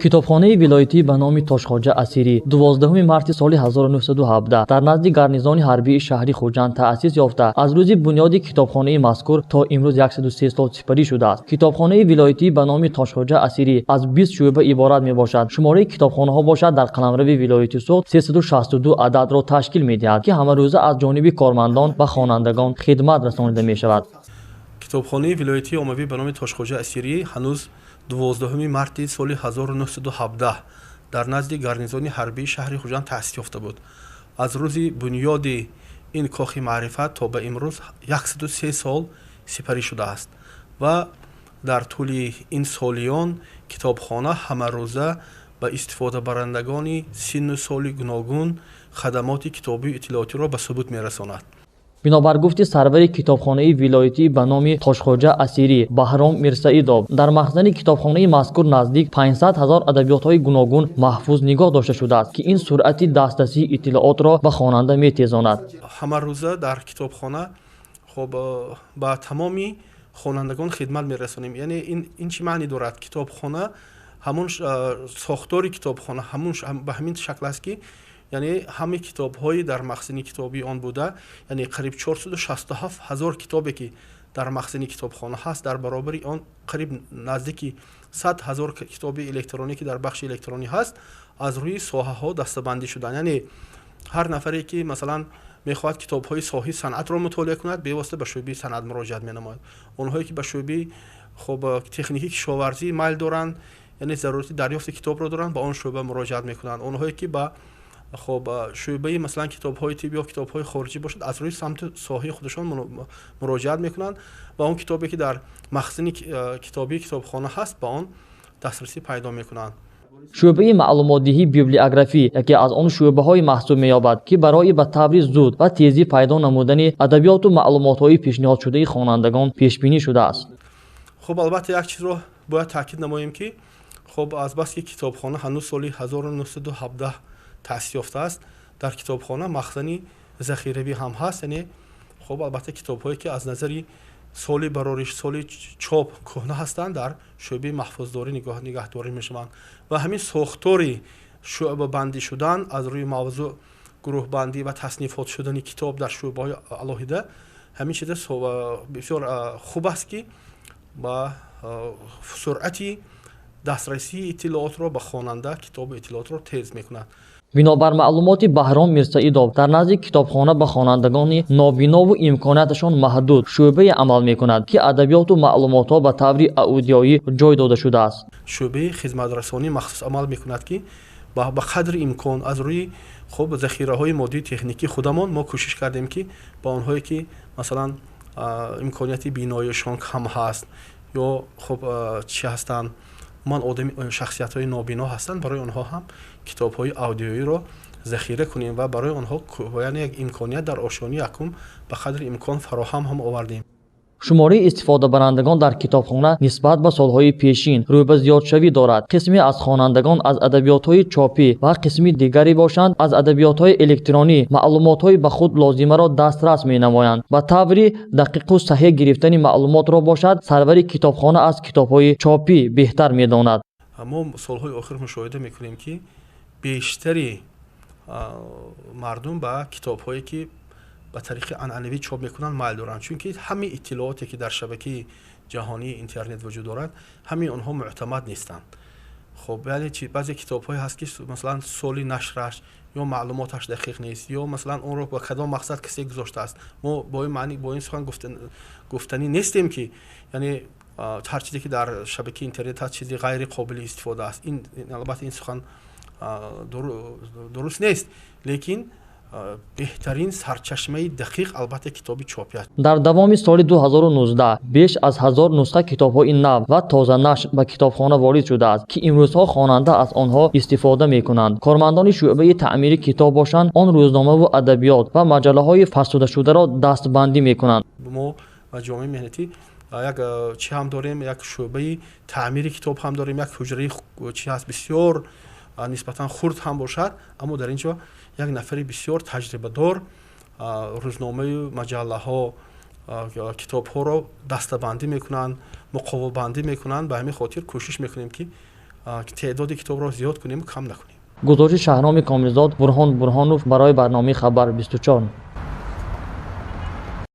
китобхонаи вилоятӣ ба номи Тошхоҷа Асирӣ 12 марти соли 1917 дар назди гарнизони ҳарбии шаҳри Хуҷанд таъсис ёфта аз рӯзи бунёди китобхонаи мазкур то имрӯз 130 сол сипарӣ шудааст. Китобхонаи вилоятӣ ба номи Тошхоҷа Асирӣ аз 20 шуъба иборат мебошад. шумораи китобхонаҳо бошад дар қаламрави вилояти суд 362 ададро ташкил медиҳад, ки ҳамарӯза аз ҷониби кормандон ва хонандагон хидмат расонида мешавад. китобхонаи вилоятии оммавӣ ба номи Тошхоҷа Асирӣ ҳанӯз 12 марти соли 1917 дар назди гарнизони ҳарбии шаҳри Хуҷанд таъсис ёфта буд. аз рӯзи бунёди ин кохи маърифат то ба имрӯз 130 сол сипарӣ шудааст ва дар тӯли ин солиён китобхона ҳамарӯза ба истифодабарандагони синну соли гуногун хадамоти китобию иттилоотиро ба субут мерасонад. бинобар гуфти сарвари китобхонаи вилоятӣ ба номи Тошхоҷа Асирӣ Баҳром Мирсаидов, дар махзани китобхонаи мазкур наздик 500 000 адабиётҳои гуногун маҳфуз нигоҳ дошта шудааст, ки ин суръати дастрасии иттилоотро ба хонанда метезонад. ҳамарӯза дар китобхона хоб ба тамоми хонандагон хидмат мерасонем. яъне ин чӣ маънӣ дорад? Китобхона ҳамон сохтори китобхона ба ҳамин шакл аст, ки яъне ҳамаи китобҳои дар махзани китобии он буда, яъне қариб 467 000 китобе ки дар махзани китобхона ҳаст, дар баробари он қариб наздики 100 000 китоби электронӣ ки дар бахши электронӣ ҳаст, аз рӯи соҳаҳо дастабандӣ шуданд. яъне ҳар нафаре ки масалан мехоҳад китобҳои соҳаи санъатро мутолиа кунад, бевосита ба шӯъбаи санъат муроҷиат менамояд. онҳое ки ба шӯъбаи техникии кишоварзӣ майл доранд, яъне зарурати дарёфти китобро доранд, ба он шӯъба муроҷиат мекунанд. онҳое ки ба шӯъбаи масалан китобҳои тиб ё китобҳои хориҷӣ бошад, аз рӯи самти соҳаи худашон муроҷиат мекунанд ва он китобе ки дар махзани китобии китобхона ҳаст, ба он дастрасӣ пайдо мекунанд. шӯъбаи маълумотдиҳӣ библиографӣ яке аз он шӯъбаҳои маҳсуб меёбад, ки барои ба таври зуд ва тезӣ пайдо намудани адабиёту маълумотҳои пешниҳодшудаи хонандагон пешбинӣ шудааст. албатта як чизро бояд таъкид намоем, ки аз баски китобхона ҳанӯз соли 1917 таъсис ёфтааст, дар китобхона махзани захиравӣ ҳам ҳаст. яъне албатта китобҳое ки аз назари соли барори соли чоп кӯҳна ҳастанд, дар шӯъбаи маҳфуздорӣ нигаҳдорӣ мешаванд ва ҳамин сохтори шӯъбабандӣ шудан аз рӯи мавзӯъ гурӯҳбандӣ ва таснифот шудани китоб дар шӯъбаҳои алоҳида ҳамин чиз бисёр хуб аст, ки ба суръати дастрасии иттилоотро ба хонанда китобу иттилоотро тез мекунад. бинобар маълумоти Баҳром Мирсаидов, дар назди китобхона ба хонандагони нобинову имконияташон маҳдуд шӯъбае амал мекунад, ки адабиёту маълумотҳо ба таври аудиоӣ ҷой дода шудааст. шӯъбаи хизматрасонӣ махсус амал мекунад, ки ба қадри имкон аз рӯи захираҳои моддии техникии худамон мо кӯшиш кардем, ки ба онҳое ки масалан имконияти биноишон кам ҳаст ё чӣ ҳастанд, шахсиятҳои нобино ҳастанд, барои онҳо ҳам китобҳои аудиоиро захира кунем ва барои онҳо як имконият дар ошёни якум ба қадри имкон фароҳам ҳам овардем. шумораи истифодабарандагон дар китобхона нисбат ба солҳои пешин рӯй ба зиёдшавӣ дорад. қисме аз хонандагон аз адабиётҳои чопӣ ва қисми дигаре бошанд аз адабиётҳои электронӣ маълумотҳои ба худ лозимаро дастрас менамоянд. ба таври дақиқу саҳеҳ гирифтани маълумотро бошад, сарвари китобхона аз китобҳои чопӣ беҳтар медонад. мо солҳои охир мушоҳида мекунем, ки бештари мардум ба китобҳое ки ба тариқи анъанавӣ чоп мекунанд майл доранд, чунки ҳамаи иттилооте ки дар шабакаи ҷаҳонии интернет вуҷуд дорад, ҳамаи онҳо муътамад нестанд. яъне баъзе китобҳое ҳаст, ки масалан соли нашраш ё маълумоташ дақиқ нест, ё масалан онро ба кадом мақсад касе гузоштааст. мо бо ин сухан гуфтанӣ нестем, ки яъне ҳар чизе ки дар шабакаи интернет ҳаст чизи ғайри қобили истифода аст. албатта ин сухан дуруст нест, лекин беҳтарин сарчашмаи дақиқ албатта китоби чопӣ аст. дар давоми соли 2019 беш аз 1000 нусха китобҳои нав ва тозанашр ба китобхона ворид шудааст, ки имрӯзҳо хонанда аз онҳо истифода мекунанд. кормандони шӯъбаи таъмири китоб бошанд, он рӯзномаву адабиёт ва маҷаллаҳои фарсудашударо дастбандӣ мекунанд. мо ва ҷомеаи меҳнатӣ як чӣ ҳам дорем, як шӯъбаи таъмири китоб ҳам дорем, як ҳуҷраи чӣ ҳаст бисёр нисбатан хурд ҳам бошад, аммо дар ин ҷо як нафари бисёр таҷрибадор рӯзномаю маҷаллаҳо китобҳоро дастабандӣ мекунанд, муқовобандӣ мекунанд. Ба ҳамин хотир кӯшиш мекунем ки теъдоди китобро зиёд кунем, кам накунем. гузориши шаҳроми комилзод Бурҳон Бурҳонов барои барномаи Хабар 24.